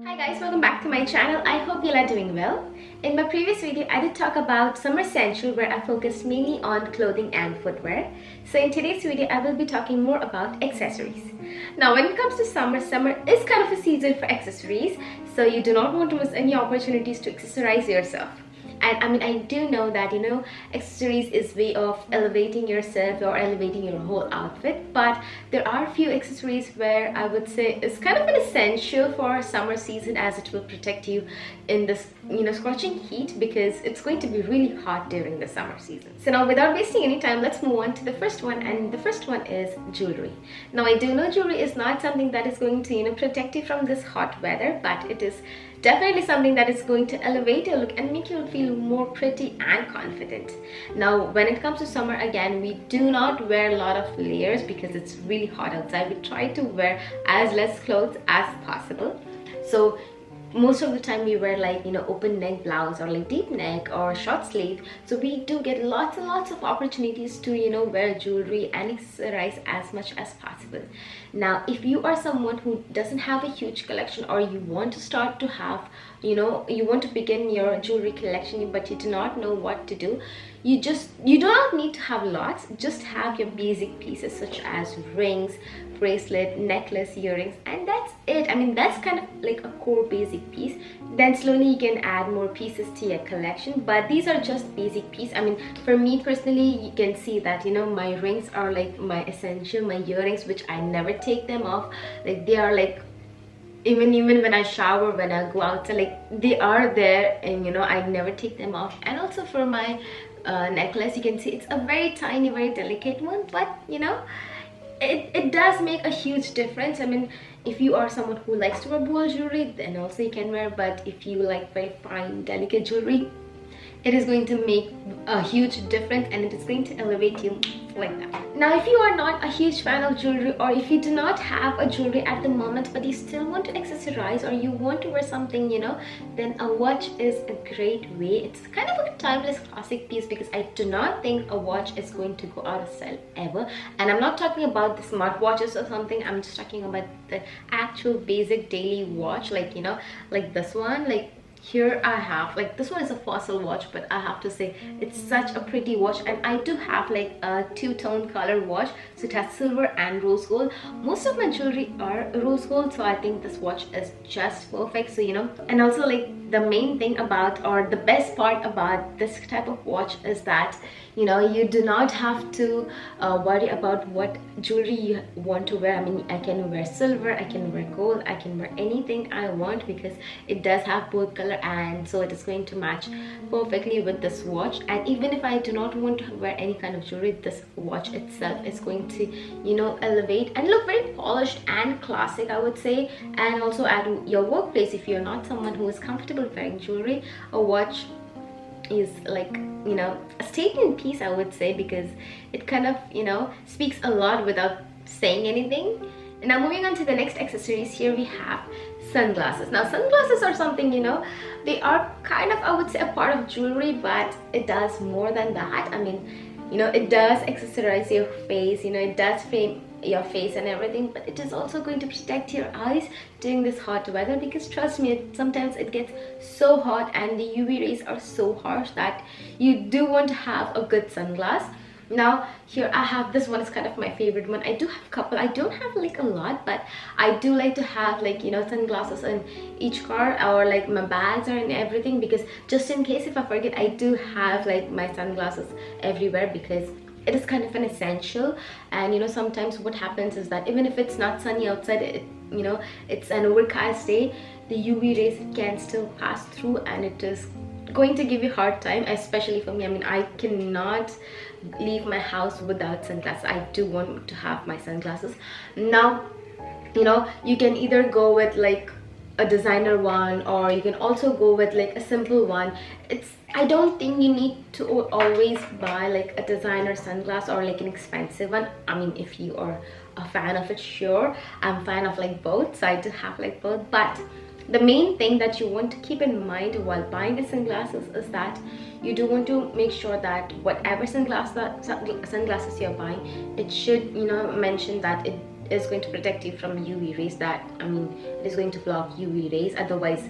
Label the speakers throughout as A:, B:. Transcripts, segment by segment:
A: Hi guys, welcome back to my channel. I hope you are doing well. In my previous video, I did talk about summer essential where I focused mainly on clothing and footwear. So in today's video, I will be talking more about accessories. Now when it comes to summer is kind of a season for accessories. So you do not want to miss any opportunities to accessorize yourself. And I do know that accessories is way of elevating yourself or elevating your whole outfit, but there are a few accessories where I would say it's kind of an essential for summer season, as it will protect you in this scorching heat, because it's going to be really hot during the summer season. So now without wasting any time, let's move on to the first one, and the first one is jewelry. Now I do know jewelry is not something that is going to protect you from this hot weather, but it is definitely something that is going to elevate your look and make you feel more pretty and confident. Now when it comes to summer, again, we do not wear a lot of layers because it's really hot outside. We try to wear as less clothes as possible. So most of the time we wear like open neck blouse or like deep neck or short sleeve, so we do get lots and lots of opportunities to wear jewelry and accessorize as much as possible. Now if you are someone who doesn't have a huge collection, or you want to start to have you want to begin your jewelry collection but you do not know what to do, you do not need to have lots. Just have your basic pieces such as rings, bracelet, necklace, earrings, and that's it. That's kind of like a core basic piece. Then slowly you can add more pieces to your collection, but these are just basic pieces. For me personally, you can see that my rings are like my essential, my earrings, which I never take them off. Like they are like even when I shower, when I go outside, like they are there, and I never take them off. And also for my necklace, you can see it's a very tiny, very delicate one, but it does make a huge difference. If you are someone who likes to wear bold jewelry, then also you can wear, but if you like very fine, delicate jewelry, it is going to make a huge difference and it is going to elevate you like that. Now if you are not a huge fan of jewelry, or if you do not have a jewelry at the moment but you still want to accessorize, or you want to wear something then a watch is a great way. It's kind of a timeless classic piece, because I do not think a watch is going to go out of style ever. And I'm not talking about the smart watches or something, I'm just talking about the actual basic daily watch, like like this one. Like here I have, like, this one is a fossil watch, but I have to say it's such a pretty watch. And I do have like a two-tone color watch, so it has silver and rose gold. Most of my jewelry are rose gold, so I think this watch is just perfect. So and also like the main thing about, or the best part about this type of watch is that you do not have to worry about what jewelry you want to wear. I can wear silver, I can wear gold, I can wear anything I want, because it does have both color, and so it is going to match perfectly with this watch. And even if I do not want to wear any kind of jewelry, this watch itself is going to elevate and look very polished and classic, I would say. And also at your workplace, if you're not someone who is comfortable wearing jewelry, a watch is like a statement piece, I would say, because it kind of speaks a lot without saying anything. And now moving on to the next accessories, here we have sunglasses. Now sunglasses are something they are kind of, I would say, a part of jewelry, but it does more than that. It does accessorize your face, it does frame your face and everything, but it is also going to protect your eyes during this hot weather, because trust me, sometimes it gets so hot and the UV rays are so harsh that you do want to have a good sunglass. Now here I have, this one is kind of my favorite one. I do have a couple, I don't have like a lot, but I do like to have like sunglasses in each car, or like my bags or in everything, because just in case if I forget, I do have like my sunglasses everywhere, because it is kind of an essential. And sometimes what happens is that even if it's not sunny outside, it's an overcast day, the UV rays can still pass through, and it is going to give you a hard time, especially for me. I cannot leave my house without sunglasses. I do want to have my sunglasses. Now you can either go with like a designer one, or you can also go with like a simple one. I don't think you need to always buy like a designer sunglass or like an expensive one. If you are a fan of it, sure, I'm a fan of like both, so I do have like both. But the main thing that you want to keep in mind while buying the sunglasses is that you do want to make sure that whatever sunglasses you're buying, it should mention that is going to protect you from UV rays. That, I mean, it is going to block UV rays, otherwise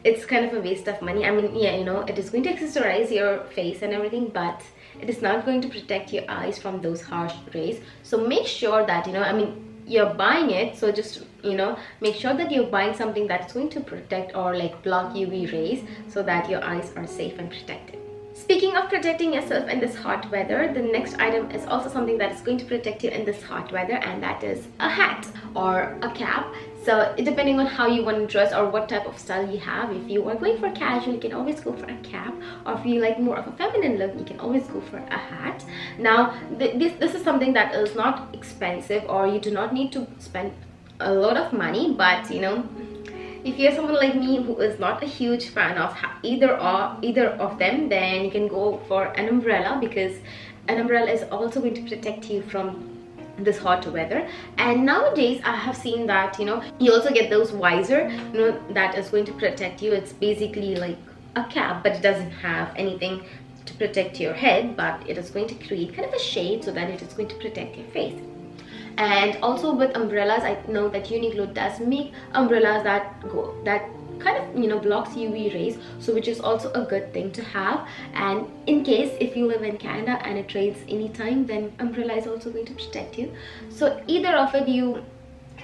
A: it's kind of a waste of money. I mean, yeah, you know, it is going to accessorize your face and everything, but it is not going to protect your eyes from those harsh rays. So make sure that, you know, I mean, you're buying it, so just, you know, make sure that you're buying something that's going to protect or like block UV rays, so that your eyes are safe and protected. Speaking of protecting yourself in this hot weather, the next item is also something that is going to protect you in this hot weather, and that is a hat or a cap. So depending on how you want to dress or what type of style you have, if you are going for casual, you can always go for a cap, or if you like more of a feminine look, you can always go for a hat. Now this is something that is not expensive, or you do not need to spend a lot of money, but you know, if you're someone like me who is not a huge fan of either of them, then you can go for an umbrella, because an umbrella is also going to protect you from this hot weather. And nowadays I have seen that, you know, you also get those visor, you know, that is going to protect you. It's basically like a cap, but it doesn't have anything to protect your head, but it is going to create kind of a shade so that it is going to protect your face. And also with umbrellas, I know that Uniqlo does make umbrellas that kind of, you know, blocks UV rays, so which is also a good thing to have. And in case if you live in Canada and it rains anytime, then umbrella is also going to protect you. So either of it you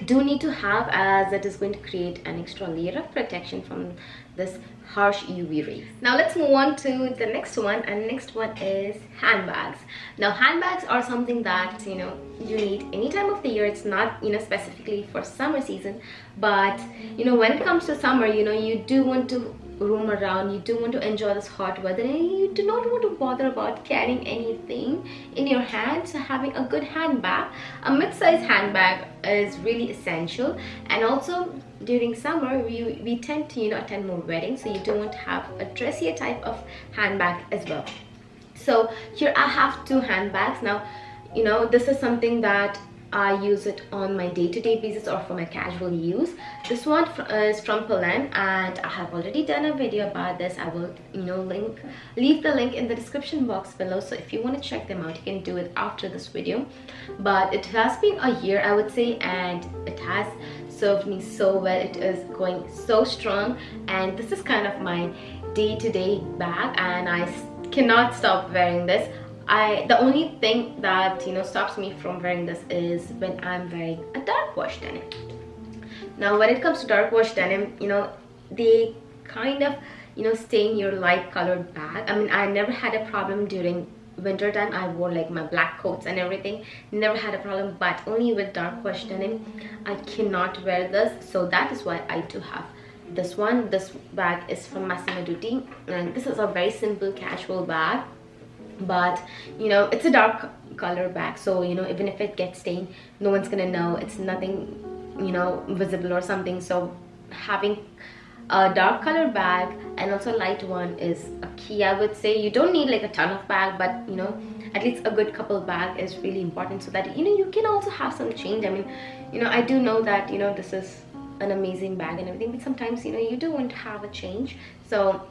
A: do need to have, as it is going to create an extra layer of protection from this harsh UV rays. Now let's move on to the next one, and next one is handbags. Now handbags are something that, you know, you need any time of the year. It's not, you know, specifically for summer season, but you know, when it comes to summer, you know, you do want to roam around, you do want to enjoy this hot weather, and you do not want to bother about carrying anything in your hand. So having a good handbag, a mid-size handbag, is really essential. And also during summer we tend to, you know, attend more weddings, so you do want to have a dressier type of handbag as well. So here I have two handbags. Now, you know, this is something that I use it on my day-to-day basis or for my casual use. This one is from Poland, and I have already done a video about this. I will, you know, leave the link in the description box below, so if you want to check them out, you can do it after this video. But it has been a year, I would say, and it has served me so well. It is going so strong, and this is kind of my day-to-day bag, and I cannot stop wearing this. The only thing that, you know, stops me from wearing this is when I'm wearing a dark wash denim. Now when it comes to dark wash denim, you know, they kind of, you know, stain your light colored bag. I mean, I never had a problem during winter time. I wore like my black coats and everything, never had a problem, but only with dark wash denim I cannot wear this. So that is why I do have this one. This bag is from Massimo Dutti, and this is a very simple casual bag, but you know, it's a dark color bag, so you know, even if it gets stained, no one's gonna know. It's nothing, you know, visible or something. So having a dark color bag and also a light one is a key, I would say. You don't need like a ton of bag, but you know, at least a good couple bag is really important, so that, you know, you can also have some change. I mean, you know, I do know that, you know, this is an amazing bag and everything, but sometimes, you know, you do want to have a change. So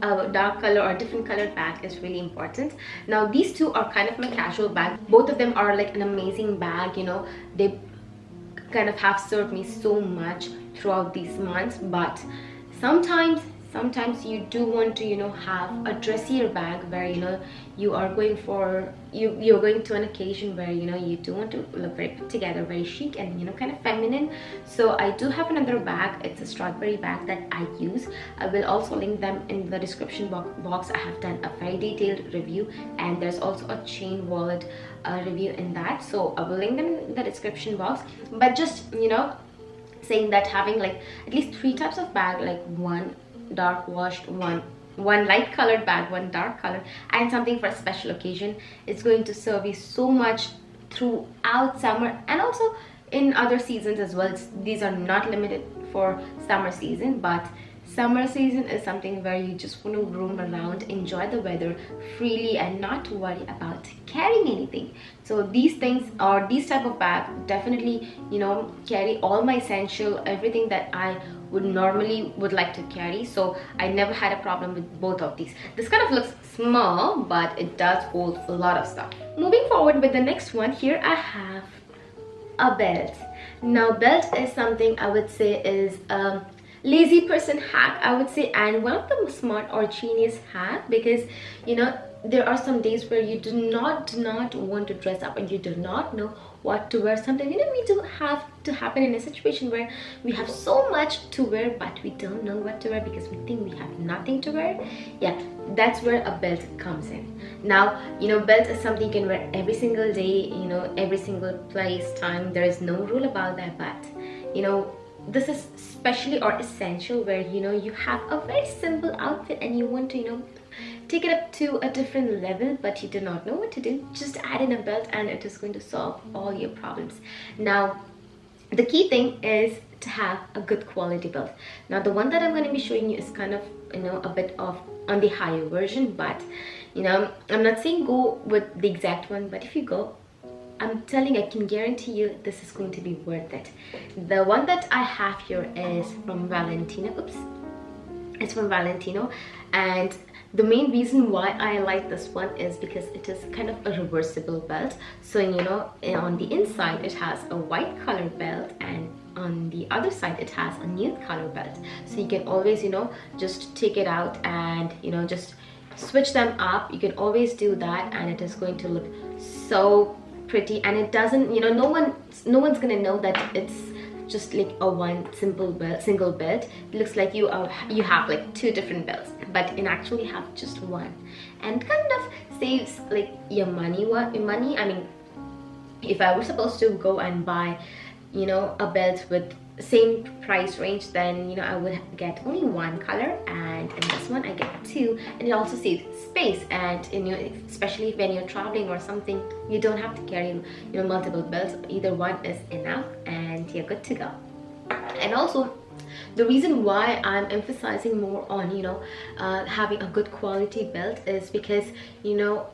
A: a dark color or different colored bag is really important. Now these two are kind of my casual bag. Both of them are like an amazing bag, you know, they kind of have served me so much throughout these months. But sometimes you do want to, you know, have a dressier bag where, you know, you are going for, you're going to an occasion where, you know, you do want to look very put together, very chic and, you know, kind of feminine. So I do have another bag. It's a strawberry bag that I use. I will also link them in the description box. I have done a very detailed review, and there's also a chain wallet review in that, so I will link them in the description box. But just, you know, saying that having like at least 3 types of bag, like one dark washed, one light colored bag, one dark color, and something for a special occasion, it's going to serve you so much throughout summer and also in other seasons as well. These are not limited for summer season, but summer season is something where you just want to roam around, enjoy the weather freely and not to worry about carrying anything. So these things, or these type of bag, definitely, you know, carry all my essential, everything that I would like to carry. So I never had a problem with both of these. This kind of looks small, but it does hold a lot of stuff. Moving forward with the next one, here I have a belt. Now belt is something I would say is lazy person hack, I would say, and one of the smart or genius hack, because you know there are some days where you do not want to dress up and you do not know what to wear. Sometimes we do have to happen in a situation where we have so much to wear but we don't know what to wear because we think we have nothing to wear. Yeah, that's where a belt comes in. Now belt is something you can wear every single day, every single place, time. There is no rule about that, but this is especially or essential where you have a very simple outfit and you want to take it up to a different level but you do not know what to do. Just add in a belt and it is going to solve all your problems. Now the key thing is to have a good quality belt. Now the one that I'm going to be showing you is kind of a bit of on the higher version, but I'm not saying go with the exact one, but if you go, I'm telling, I can guarantee you this is going to be worth it. The one that I have here is from Valentino. Oops, it's from Valentino, and the main reason why I like this one is because it is kind of a reversible belt. So on the inside it has a white color belt and on the other side it has a nude color belt. So you can always just take it out and just switch them up. You can always do that and it is going to look so pretty, and it doesn't no one's gonna know that it's just like a one single belt. It looks like you have like two different belts, but in actually you have just one, and kind of saves like your money. I mean, if I was supposed to go and buy a belt with same price range, then I would get only one color, and in this one I get two, and it also saves space. And especially when you're traveling or something, you don't have to carry multiple belts. Either one is enough and you're good to go. And also the reason why I'm emphasizing more on having a good quality belt is because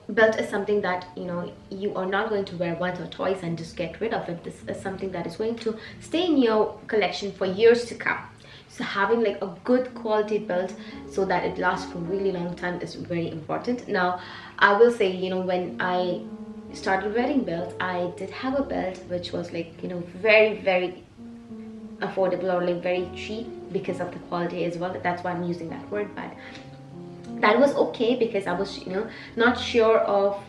A: belt is something that you are not going to wear once or twice and just get rid of it. This is something that is going to stay in your collection for years to come. So having like a good quality belt so that it lasts for a really long time is very important. Now I will say when I started wearing belts, I did have a belt which was like very affordable or like very cheap because of the quality as well. That's why I'm using that word, but that was okay because I was not sure of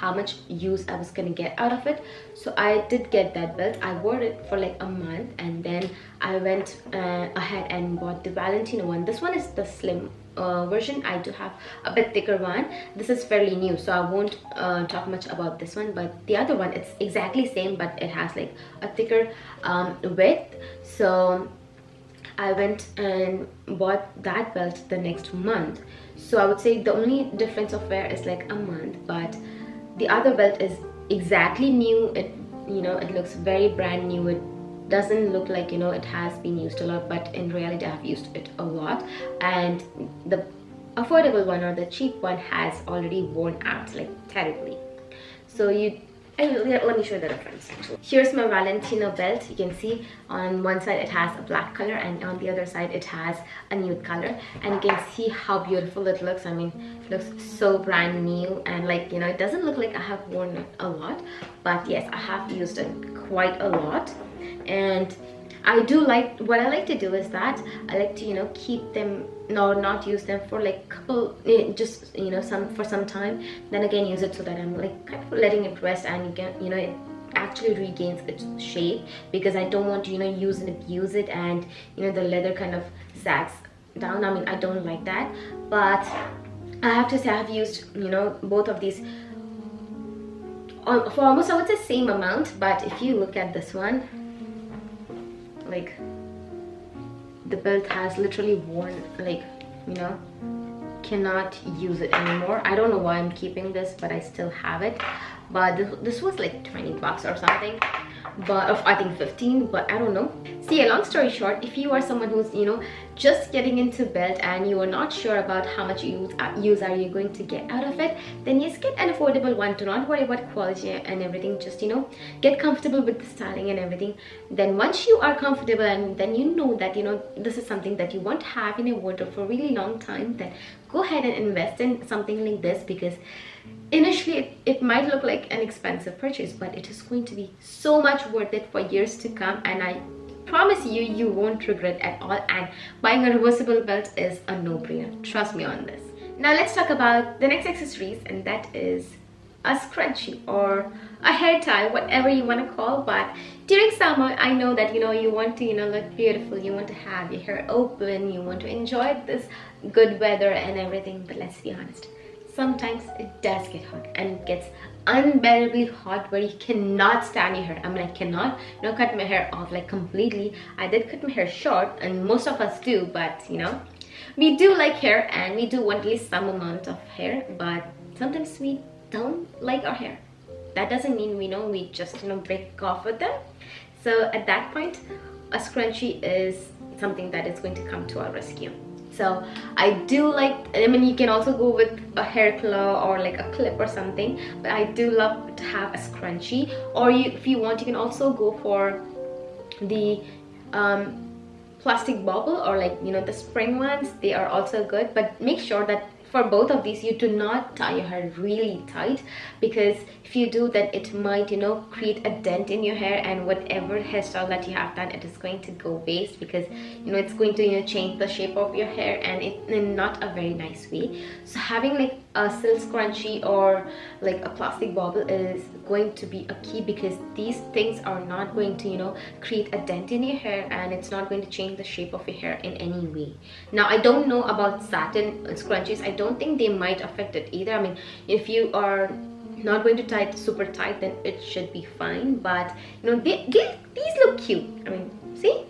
A: how much use I was gonna get out of it. So I did get that belt. I wore it for like a month and then I went ahead and bought the Valentino one. This one is the slim version. I do have a bit thicker one. This is fairly new, so I won't talk much about this one, but the other one, it's exactly same but it has like a thicker width. So I went and bought that belt the next month. So I would say the only difference of wear is like a month, but the other belt is exactly new. It it looks very brand new. It doesn't look like it has been used a lot, but in reality I've used it a lot, and the affordable one or the cheap one has already worn out like terribly. So let me show you the difference actually. Here's my Valentino belt. You can see on one side it has a black color and on the other side it has a nude color, and you can see how beautiful it looks. I mean, it looks so brand new, and like it doesn't look like I have worn it a lot, but yes, I have used it quite a lot. And I do like, what I like to do is that I like to keep them, not use them for like couple, just for some time, then again use it so that I'm like kind of letting it rest and you can it actually regains its shape, because I don't want to use and abuse it and the leather kind of sags down. I mean, I don't like that. But I have to say I've used both of these for almost, I would say, same amount. But if you look at this one, like the belt has literally worn, like cannot use it anymore. I don't know why I'm keeping this, but I still have it. But this was like 20 bucks or something, but I think 15, but I don't know. So yeah, long story short, if you are someone who's just getting into belt and you are not sure about how much use are you going to get out of it, then yes, get an affordable one. Do not worry about quality and everything. Just get comfortable with the styling and everything. Then once you are comfortable and then that this is something that you want to have in your wardrobe for a really long time, then go ahead and invest in something like this, because initially it might look like an expensive purchase, but it is going to be so much worth it for years to come, and I promise you, you won't regret at all. And buying a reversible belt is a no-brainer, trust me on this. Now let's talk about the next accessories, and that is a scrunchie or a hair tie, whatever you want to call. But during summer, I know that you want to look beautiful, you want to have your hair open, you want to enjoy this good weather and everything. But let's be honest, sometimes it does get hot, and it gets unbearably hot where you cannot stand your hair. I mean, I cannot cut my hair off like completely. I did cut my hair short, and most of us do, but we do like hair and we do want at least some amount of hair, but sometimes we don't like our hair. That doesn't mean we just break off with them. So at that point, a scrunchie is something that is going to come to our rescue. So I do like, I mean, you can also go with a hair claw or like a clip or something, but I do love to have a scrunchie. Or if you want, you can also go for the plastic bobble, or like the spring ones. They are also good, but make sure that for both of these you do not tie your hair really tight, because if you do, then it might create a dent in your hair, and whatever hairstyle that you have done, it is going to go waste, because it's going to change the shape of your hair, and in not a very nice way. So having like a silk scrunchie or like a plastic bobble is going to be a key, because these things are not going to create a dent in your hair, and it's not going to change the shape of your hair in any way. Now I don't know about satin scrunchies. I don't think they might affect it either. I mean, if you are not going to tie it super tight, then it should be fine. But these look cute. I mean, see,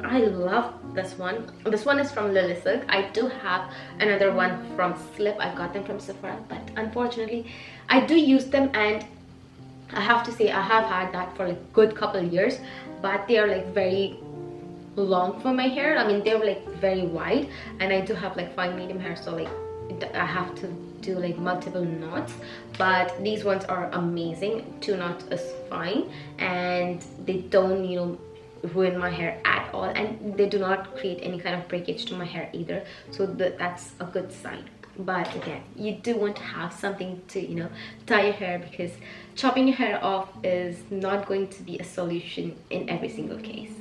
A: I love this one. This one is from Lily Silk. I do have another one from Slip. I got them from Sephora, but unfortunately I do use them, and I have to say I have had that for like a good couple years, but they are like very long for my hair. I mean, they're like very wide, and I do have like fine medium hair, so like I have to do like multiple knots. But these ones are amazing. 2 knots is fine, and they don't ruin my hair at all, and they do not create any kind of breakage to my hair either, so that's a good sign. But again, you do want to have something to tie your hair, because chopping your hair off is not going to be a solution in every single case.